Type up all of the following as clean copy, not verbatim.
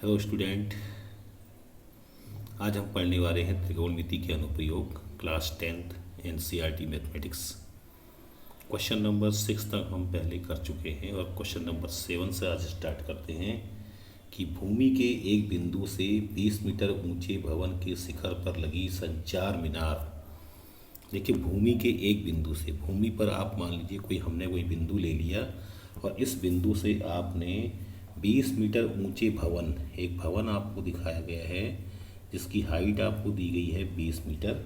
Hello student, आज हम पढ़ने वाले हैं त्रिकोणमिति के अनुप्रयोग class 10th NCERT mathematics. Question number 6 तक हम पहले कर चुके हैं और क्वेश्चन नंबर 7 से आज स्टार्ट करते हैं कि भूमि के एक बिंदु से 20 मीटर ऊंचे भवन के शिखर पर लगी संचार मीनार। देखिए, भूमि के एक बिंदु से, भूमि पर आप मान लीजिए हमने कोई बिंदु ले लिया और इस बिंदु से आपने 20 मीटर ऊंचे भवन, एक भवन आपको दिखाया गया है जिसकी हाइट आपको दी गई है 20 मीटर,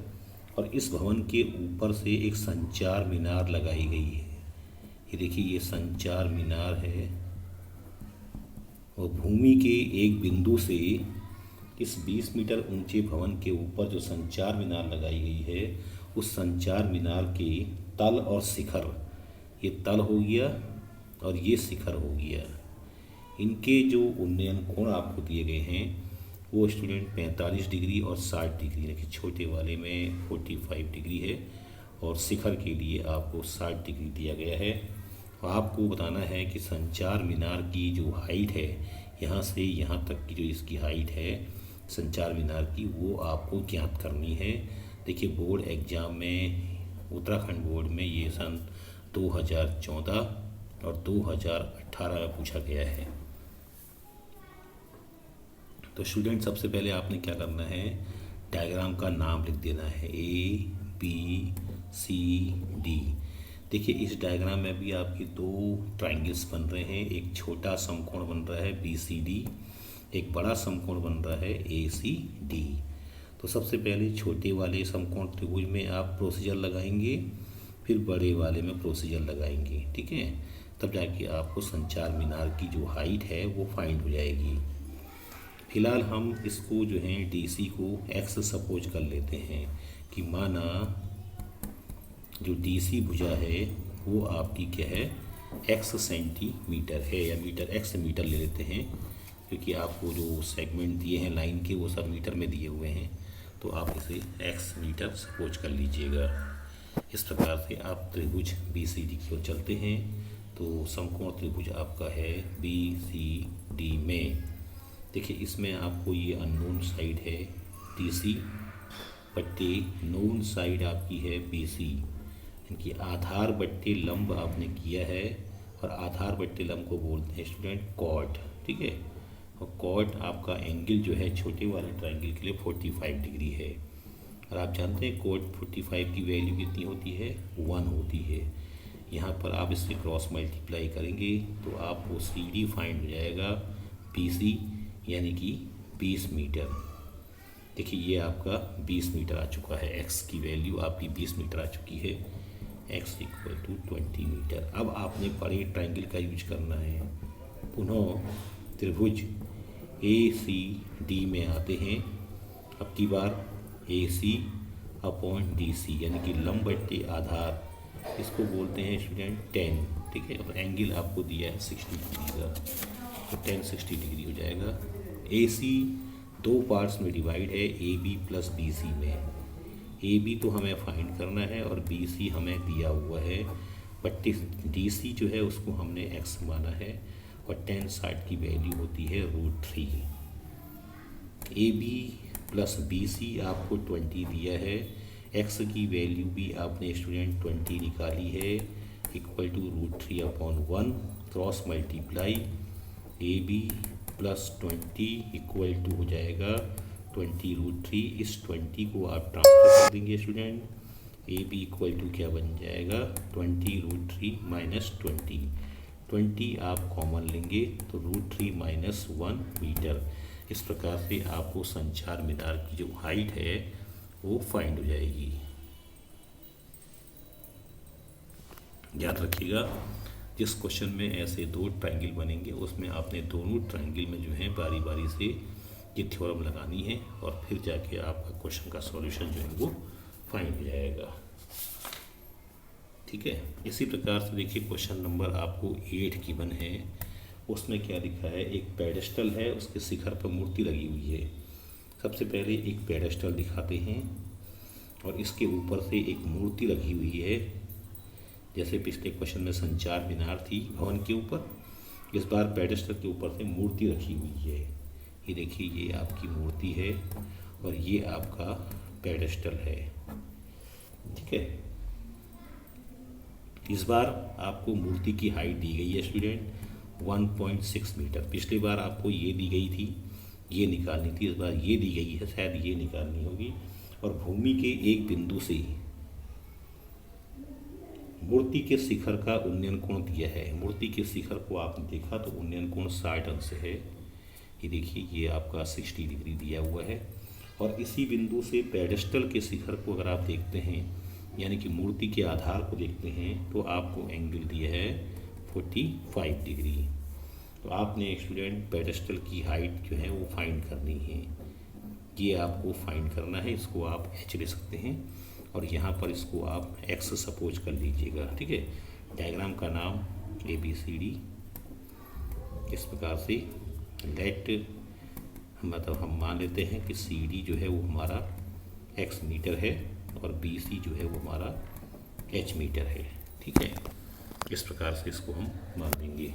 और इस भवन के ऊपर से एक संचार मीनार लगाई गई है। ये देखिए, ये संचार मीनार है और भूमि के एक बिंदु से इस 20 मीटर ऊंचे भवन के ऊपर जो संचार मीनार लगाई गई है, उस संचार मीनार के तल और शिखर, ये तल हो गया और ये शिखर हो गया, इनके जो उन्नयन कोण आपको दिए गए हैं वो स्टूडेंट 45 डिग्री और 60 डिग्री, देखिए छोटे वाले में 45 डिग्री है और शिखर के लिए आपको 60 डिग्री दिया गया है। और आपको बताना है कि संचार मीनार की जो हाइट है, यहाँ से यहाँ तक की जो इसकी हाइट है संचार मीनार की, वो आपको ज्ञात करनी है। देखिए, बोर्ड एग्ज़ाम में, उत्तराखंड बोर्ड में ये सन 2014 और 2018 में पूछा गया है। तो स्टूडेंट, सबसे पहले आपने क्या करना है, डायग्राम का नाम लिख देना है ABCD। देखिए, इस डायग्राम में भी आपके दो ट्राइंगल्स बन रहे हैं, एक छोटा समकोण बन रहा है BCD, एक बड़ा समकोण बन रहा है ACD। तो सबसे पहले छोटे वाले समकोण त्रिभुज में आप प्रोसीजर लगाएंगे, फिर बड़े वाले में प्रोसीजर लगाएंगे, ठीक है, तब जाके आपको संचार मीनार की जो हाइट है वो फाइंड हो जाएगी। फिलहाल हम इसको जो है DC को X सपोज कर लेते हैं कि माना जो DC भुजा है वो आपकी क्या है, X सेंटीमीटर है, या मीटर, X मीटर ले लेते हैं क्योंकि आपको जो सेगमेंट दिए हैं लाइन के वो सब मीटर में दिए हुए हैं, तो आप इसे X मीटर सपोज कर लीजिएगा। इस प्रकार से आप त्रिभुज BCD की ओर चलते हैं। तो समकोण त्रिभुज आपका है BCD में, देखिए इसमें आपको ये अननोन साइड है DC बट्टे नोन साइड आपकी है BC, इनकी आधार बट्टे लंब आपने किया है और आधार बट्टे लंब को बोलते हैं स्टूडेंट कॉट, ठीक है। और कॉट आपका एंगल जो है छोटे वाले ट्रायंगल के लिए 45 डिग्री है, और आप जानते हैं कॉट 45 की वैल्यू कितनी होती है, 1 होती है। यहाँ पर आप इससे क्रॉस मल्टीप्लाई करेंगे तो आपको CD फाइंड हो जाएगा BC, यानी कि 20 मीटर। देखिए, ये आपका 20 मीटर आ चुका है, X की वैल्यू आपकी 20 मीटर आ चुकी है, X = 20 मीटर। अब आपने बड़े ट्रायंगल का यूज करना है। पुनः त्रिभुज ACD में आते हैं, अब की बार AC/DC, यानी कि लंब बट्टे आधार, इसको बोलते हैं स्टूडेंट 10, ठीक है। और एंगल आपको दिया है 60 डिग्री का, तो 10 60 डिग्री हो जाएगा। AC दो पार्ट्स में डिवाइड है, AB प्लस BC में। AB तो हमें फाइंड करना है और BC हमें दिया हुआ है, बट DC जो है उसको हमने X माना है और 10 60 की वैल्यू होती है √3। AB प्लस BC आपको 20 दिया है, X की वैल्यू भी आपने स्टूडेंट 20 निकाली है, equal to √3/1, cross multiply AB plus 20 equal to हो जाएगा 20√3। इस 20 को आप ट्रांसफर कर देंगे स्टूडेंट, AB इक्वल टू क्या बन जाएगा, 20√3 माइनस 20 आप कॉमन लेंगे तो √3 माइनस 1 मीटर। इस प्रकार से आपको संचार मीनार की जो हाइट है वो फाइंड हो जाएगी। याद रखिएगा, जिस क्वेश्चन में ऐसे दो ट्रायंगल बनेंगे उसमें आपने दोनों ट्रायंगल में जो है बारी बारी से ये थ्योरम लगानी है और फिर जाके आपका क्वेश्चन का सॉल्यूशन जो है वो फाइंड हो जाएगा, ठीक है। इसी प्रकार से देखिए, क्वेश्चन नंबर आपको 8 गिवन है, उसमें क्या लिखा है, एक पेडेस्टल है, उसके शिखर पर मूर्ति लगी हुई है। सबसे पहले एक पेडेस्टल दिखाते हैं और इसके ऊपर से एक मूर्ति लगी हुई है, जैसे पिछले क्वेश्चन में संचार मीनार थी भवन के ऊपर, इस बार पेडेस्टल के ऊपर से मूर्ति रखी हुई है। ये देखिए ये आपकी मूर्ति है और ये आपका पेडेस्टल है। ठीक है, इस बार आपको मूर्ति की हाइट दी गई है स्टूडेंट 1.6 मीटर। पिछली बार आपको ये दी गई थी, ये निकालनी थी, इस बार ये दी गई है, शायद ये निकालनी होगी। और भूमि के एक बिंदु से मूर्ति के शिखर का उन्नयन कोण दिया है। मूर्ति के शिखर को आपने देखा तो उन्नयन कोण 60 अंश है। ये देखिए ये आपका 60 डिग्री दिया हुआ है। और इसी बिंदु से पेडेस्टल के शिखर को अगर आप देखते हैं, यानी कि मूर्ति के आधार को देखते हैं, तो आपको एंगल दिया है 45 डिग्री। तो आपने स्टूडेंट पेडेस्टल की हाइट जो है वो फाइंड करनी है। ये आपको फाइंड करना है, इसको आप एच ले सकते हैं और यहाँ पर इसको आप एक्स सपोज कर लीजिएगा। ठीक है, डायग्राम का नाम ABCD। इस प्रकार से लेट मतलब हम मान लेते हैं कि CD जो है वो हमारा x मीटर है और BC जो है वो हमारा h मीटर है। ठीक है, इस प्रकार से इसको हम मान देंगे।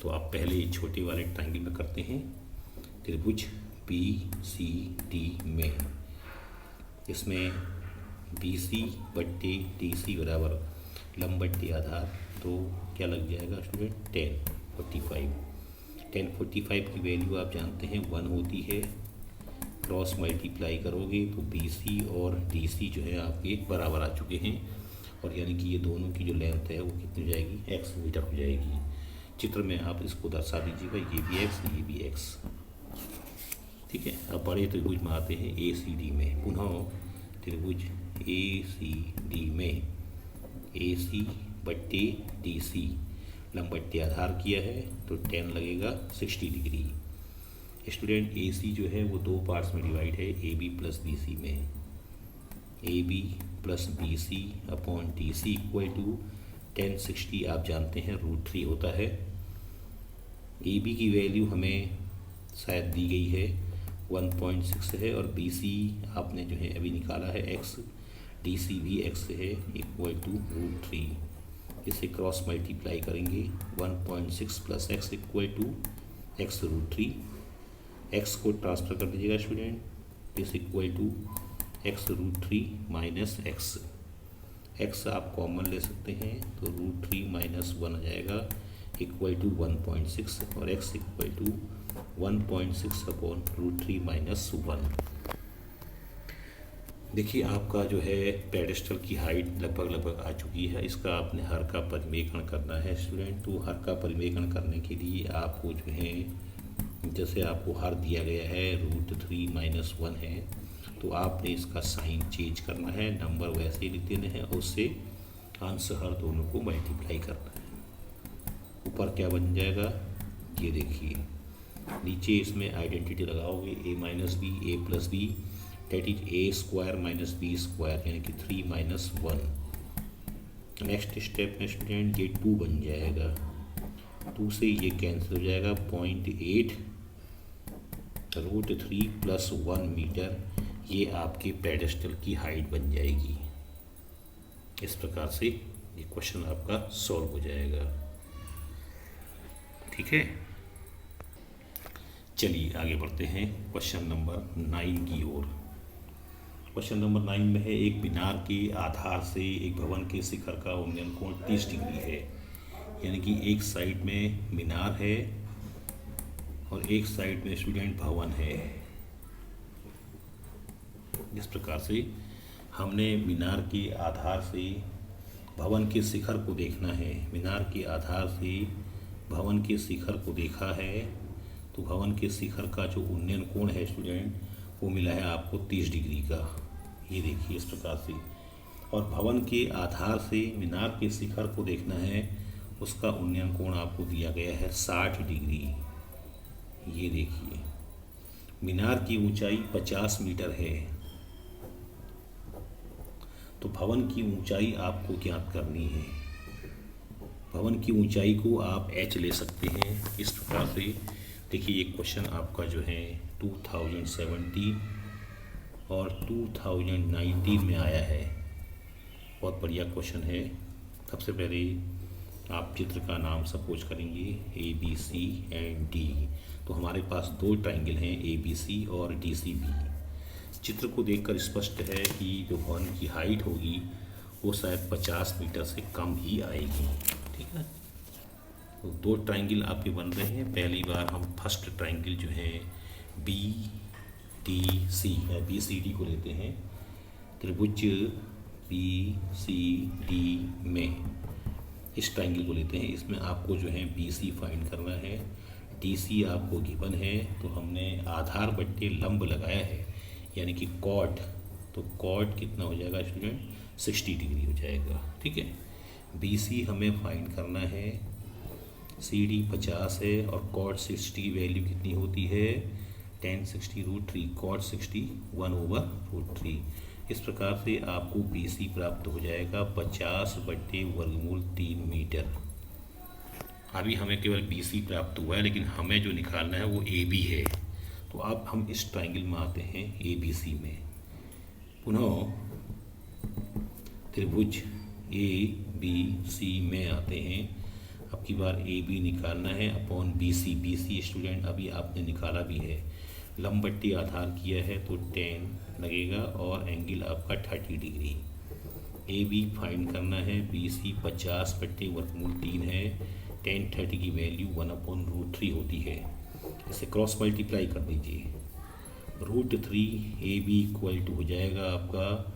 तो आप पहले छोटे वाले ट्रायंगल में करते हैं। त्रिभुज BCD में इसमें BC बट्टे DC बराबर लंब बट्टे आधार, तो क्या लग जाएगा स्टूडेंट 10 45 की वैल्यू आप जानते हैं 1 होती है। क्रॉस मल्टीप्लाई करोगे तो BC और DC जो है आपके बराबर आ चुके हैं और यानी कि ये दोनों की जो लेंथ है वो कितनी हो जाएगी, x मीटर हो जाएगी। चित्र में आप इसको दर्शा दीजिएगा, ये भी x ये भी x। ठीक है, अब बड़े त्रिभुज में आते हैं ACD में। पुनः त्रिभुज ACD में AC बट्टे DC लंब बट्टे आधार किया है तो 10 लगेगा 60 डिग्री। स्टूडेंट AC जो है वो दो पार्ट्स में डिवाइड है, AB प्लस BC में। AB plus BC upon DC equal to 10 60 आप जानते हैं √3 होता है। AB की वैल्यू हमें शायद दी गई है 1.6 है और BC आपने जो है अभी निकाला है x, DC भी x है इक्वल टू √3। इसे क्रॉस मल्टीप्लाई करेंगे 1.6 plus x equal to x √3। x को ट्रांसफर कर दीजिएगा स्टूडेंट, इस equal to x √3 minus x आप कॉमन ले सकते हैं तो √3 माइनस 1 आ जाएगा इक्वल टू 1.6 और x equal to 1.6 upon √3 minus 1। देखिए आपका जो है पेडेस्टल की हाइट लगभग आ चुकी है। इसका आपने हर का परिमेकरण करना है स्टूडेंट। तो हर का परिमेकरण करने के लिए आपको जो है, जैसे आपको हर दिया गया है √3 माइनस 1 है, तो आपने इसका साइन चेंज करना है, नंबर वैसे ही लिख देने हैं और उससे अंश हर दोनों को मल्टीप्लाई करना है। ऊपर क्या बन जाएगा ये देखिए, नीचे इसमें आइडेंटिटी लगाओगे a minus b a plus b that is a² minus b² यानी कि 3 माइनस 1। नेक्स्ट स्टेप में स्टूडेंट ये 2 बन जाएगा, 2 से ये कैंसिल हो जाएगा 0.8 √3 प्लस 1 मीटर। ये आपके पेडेस्टल की हाइट बन जाएगी। इस प्रकार से ये क्वेश्चन आपका सॉल्व हो जाएगा। ठीक है, चलिए आगे बढ़ते हैं क्वेश्चन नंबर 9 की ओर। क्वेश्चन नंबर 9 में है, एक मीनार के आधार से एक भवन के शिखर का उन्नयन कोण 30 डिग्री है। यानी कि एक साइड में मीनार है और एक साइड में स्टूडेंट भवन है। इस प्रकार से हमने मीनार के आधार से भवन के शिखर को देखना है। मीनार के आधार से भवन के शिखर को देखा है तो भवन के शिखर का जो उन्नयन कोण है स्टूडेंट वो मिला है आपको 30 डिग्री का। ये देखिए इस प्रकार से। और भवन के आधार से मीनार के शिखर को देखना है, उसका उन्नयन कोण आपको दिया गया है 60 डिग्री। ये देखिए मीनार की ऊंचाई 50 मीटर है तो भवन की ऊंचाई आपको ज्ञात करनी है। भवन की ऊंचाई को आप h ले सकते हैं। इस प्रकार से देखिए ये क्वेश्चन आपका जो है 2017 और 2019 में आया है। बहुत बढ़िया क्वेश्चन है। सबसे पहले आप चित्र का नाम सपोज करेंगे A B C and D. तो हमारे पास दो ट्राइंगल हैं ए बी सी और डी सी बी। चित्र को देखकर स्पष्ट है कि जो भवन की हाइट होगी वो शायद 50 मीटर से कम ही आएगी। ठीक है, तो दो ट्राइंगल आपके बन रहे हैं। पहली बार हम फर्स्ट ट्राइंगल जो है बी डी सी है, बी सी डी को लेते हैं। त्रिभुज बी सी डी में इस ट्राइंगल को लेते हैं। इसमें आपको जो है बी सी फाइंड करना है, डी सी आपको गिवन है। तो हमने आधार बट्टे लंब लगाया है, यानी कि कॉट। तो कॉट कितना हो जाएगा स्टूडेंट, 60 डिग्री हो जाएगा। ठीक है, बी सी हमें फाइंड करना है, सी डी 50 है और कॉट 60 वैल्यू कितनी होती है, tan 60√3, कॉट 60 1/√3। इस प्रकार से आपको बी सी प्राप्त हो जाएगा 50/√3 मीटर। अभी हमें केवल बी सी प्राप्त हुआ है, लेकिन हमें जो निकालना है वो ए बी है। तो अब हम इस ट्राइंगल में आते हैं ए बी सी में। पुनः त्रिभुज ए बी सी में आते हैं। अब की बार ए बी निकालना है upon B C. B C student अभी आपने निकाला भी है, लंबट्टी आधार किया है तो 10 लगेगा और एंगल आपका 30 डिग्री। ए बी फाइंड करना है, बी सी 50/√3 है, tan 30 की वैल्यू 1/√3 होती है। इसे क्रॉस मल्टीप्लाई कर दीजिए, √3 ए बी इक्वल टू हो जाएगा आपका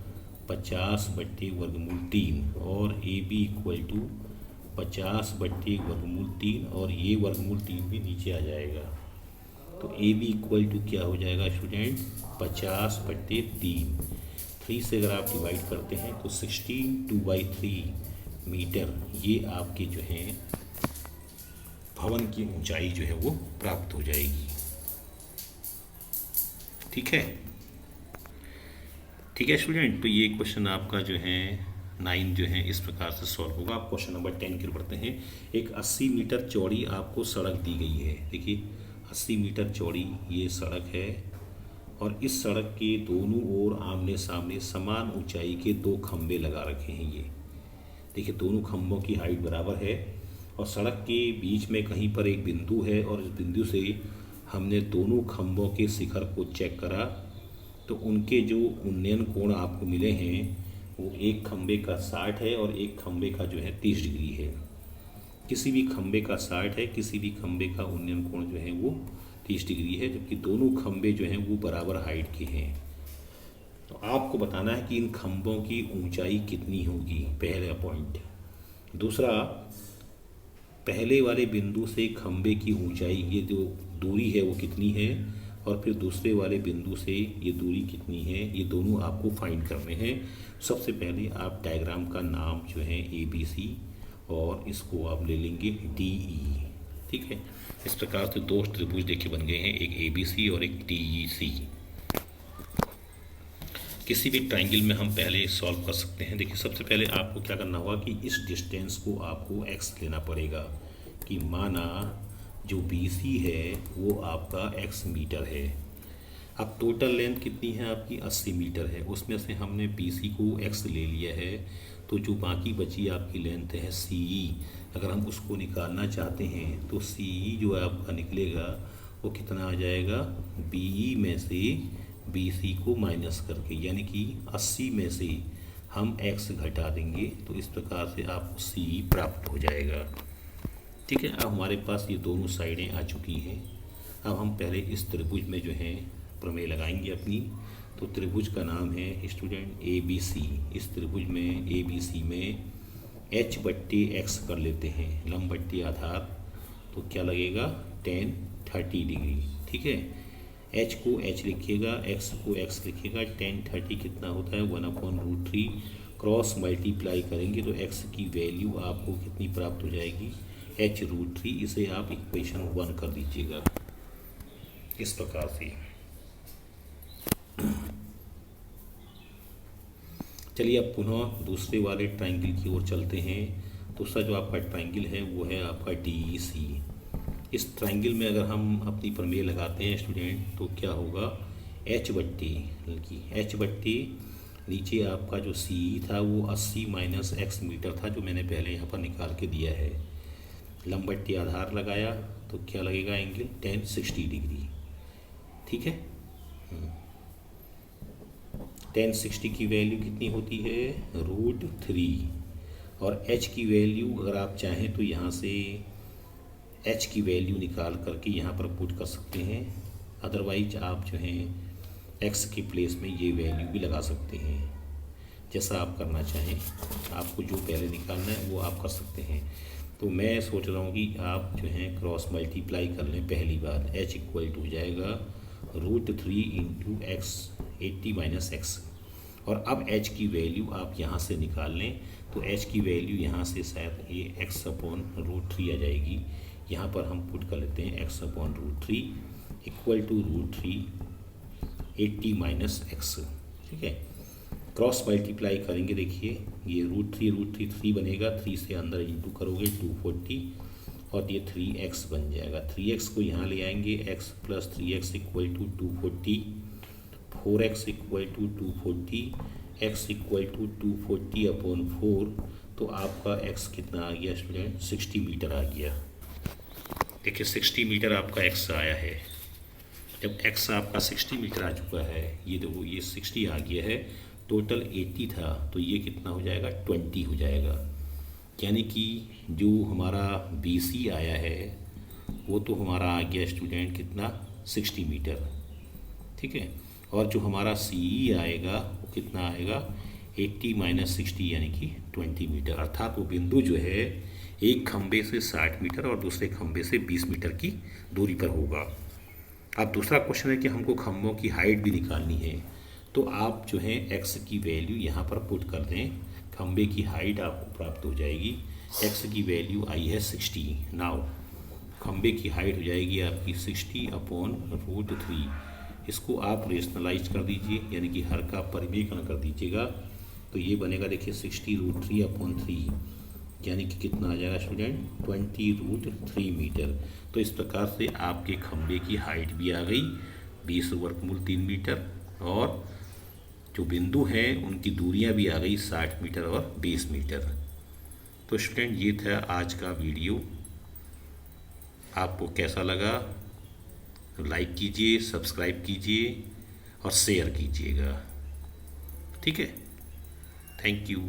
50/√3 और ए बी इक्वल टू 50/√3 और ये √3 भी नीचे आ जाएगा। तो ए बी इक्वल टू क्या हो जाएगा स्टूडेंट, 50/3। 3 से अगर आप डिवाइड करते हैं तो 16 2/3 मीटर ये आपके जो है भवन की ऊंचाई जो है वो प्राप्त हो जाएगी। ठीक है, ठीक है स्टूडेंट। तो ये क्वेश्चन आपका जो है 9 जो है इस प्रकार से सॉल्व होगा। आप क्वेश्चन नंबर 10 की ओर बढ़ते हैं। एक 80 मीटर चौड़ी आपको सड़क दी गई है। देखिए 80 मीटर चौड़ी ये सड़क है और इस सड़क के दोनों ओर आमने सामने समान ऊंचाई के दो खंभे लगा रखे हैं। ये देखिए दोनों खंभों की हाइट बराबर है और सड़क के बीच में कहीं पर एक बिंदु है और इस बिंदु से हमने दोनों खंभों के शिखर को चेक करा तो उनके जो उन्नयन कोण आपको मिले हैं वो एक खंभे का 60 है और एक खंभे का जो है 30 डिग्री है। किसी भी खंभे का 60 है, किसी भी खंभे का उन्नयन कोण जो है वो 30 डिग्री है, जबकि दोनों खंभे जो हैं वो बराबर हाइट के हैं। तो आपको बताना है कि इन खंभों की ऊंचाई कितनी होगी, पहला पॉइंट। दूसरा, पहले वाले बिंदु से खंभे की ऊंचाई, ये जो दूरी है वो कितनी है, और फिर दूसरे वाले बिंदु से ये दूरी कितनी है, ये दोनों आपको फाइंड करने हैं। सबसे पहले आप डायग्राम का नाम जो है ए बी सी और इसको आप ले लेंगे डी ई। ठीक है, इस प्रकार से दो त्रिभुज देखिए बन गए हैं, एक ए बी सी और एक डी ई सी। किसी भी ट्राइंगल में हम पहले सॉल्व कर सकते हैं। देखिए सबसे पहले आपको क्या करना होगा कि इस डिस्टेंस को आपको एक्स लेना पड़ेगा, कि माना जो बी सी है वो आपका x मीटर है। अब टोटल लेंथ कितनी है आपकी, 80 मीटर है। उसमें से हमने बी सी को x ले लिया है, तो जो बाकी बची आपकी लेंथ है सी ई, अगर हम उसको निकालना चाहते हैं तो सी ई जो आपका निकलेगा वो कितना आ जाएगा, बी ई में से बी सी को माइनस करके, यानी कि 80 में से हम x घटा देंगे तो इस प्रकार से आपको सी ई प्राप्त हो जाएगा। ठीक है, अब हमारे पास ये दोनों साइडें आ चुकी हैं। अब हम पहले इस त्रिभुज में जो है प्रमेय लगाएंगे अपनी। तो त्रिभुज का नाम है स्टूडेंट ए बी सी। इस त्रिभुज में ए बी सी में h/x कर लेते हैं, लंब/आधार। तो क्या लगेगा, tan 30 डिग्री। ठीक है, h को h लिखिएगा, x को x लिखिएगा। tan 30 कितना होता है, 1/√3। क्रॉस मल्टीप्लाई करेंगे तो x की वैल्यू आपको कितनी प्राप्त हो जाएगी, h√3। इसे आप इक्वेशन 1 कर दीजिएगा इस प्रकार से। चलिए अब पुनः दूसरे वाले ट्राइंगल की ओर चलते हैं। दूसरा जो आपका ट्राइंगल है वो है आपका डी ई सी। इस ट्राइंगल में अगर हम अपनी प्रमेय लगाते हैं स्टूडेंट तो क्या होगा, h/, नीचे आपका जो सी था वो 80 माइनस एक्स मीटर था जो मैंने पहले यहाँ पर निकाल के दिया है। लंबवती आधार लगाया तो क्या लगेगा एंगल 1060 डिग्री। ठीक है, 1060 की वैल्यू कितनी होती है √3। और h की वैल्यू अगर आप चाहें तो यहाँ से h की वैल्यू निकाल करके यहाँ पर पुट कर सकते हैं। अदरवाइज आप जो है x के प्लेस में ये वैल्यू भी लगा सकते हैं, जैसा आप करना चाहें। आपको जो पहले निकालना है वो आप कर सकते हैं। तो मैं सोच रहा हूँ कि आप जो है क्रॉस मल्टीप्लाई कर लें। पहली बार h इक्वल टू हो जाएगा √3 इंटू एक्स 80 माइनस एक्स। और अब h की वैल्यू आप यहाँ से निकाल लें तो h की वैल्यू यहाँ से शायद ये x अपॉन √3 आ जाएगी। यहाँ पर हम पुट कर लेते हैं x upon √3 equal to √3 80 minus x. ठीक है, क्रॉस मल्टीप्लाई करेंगे। देखिए ये √3 3 बनेगा, 3 से अंदर इंटू करोगे 240 और ये 3x बन जाएगा। 3x को यहाँ ले आएंगे, x plus 3x equal to 240, 4x equal to 240, x equal to 240 upon 4। तो आपका x कितना आ गया स्टूडेंट 60 मीटर आ गया। देखिए 60 मीटर आपका x आया है। जब x आपका 60 मीटर आ चुका है, ये देखो ये 60 आ गया है, टोटल 80 था तो ये कितना हो जाएगा 20 हो जाएगा। यानी कि जो हमारा BC आया है वो तो हमारा आ गया स्टूडेंट कितना 60 मीटर। ठीक है, और जो हमारा CE आएगा वो कितना आएगा 80 माइनस 60 यानी कि 20 मीटर। अर्थात वो बिंदु जो है एक खंबे से 60 मीटर और दूसरे खंबे से 20 मीटर की दूरी पर होगा। अब दूसरा क्वेश्चन है कि हमको खंभों की हाइट भी निकालनी है। तो आप जो है x की वैल्यू यहाँ पर पुट कर दें, खंबे की हाइट आपको प्राप्त हो जाएगी। x की वैल्यू आई है 60। नाउ खंबे की हाइट हो जाएगी आपकी 60 अपॉन √3। इसको आप रेशनलाइज कर दीजिए, यानी कि हर का परिमेयकरण कर दीजिएगा। तो ये बनेगा देखिए 60 √3 अपॉन 3, यानी कि कितना आ जाएगा स्टूडेंट 20 √3 मीटर। तो इस प्रकार से आपके खंबे की हाइट भी आ गई 20 वर्गमूल 3 मीटर, और जो बिंदु हैं उनकी दूरियां भी आ गई 60 मीटर और 20 मीटर। तो स्टूडेंट ये था आज का वीडियो। आपको कैसा लगा लाइक कीजिए, सब्सक्राइब कीजिए और शेयर कीजिएगा। ठीक है, थैंक यू।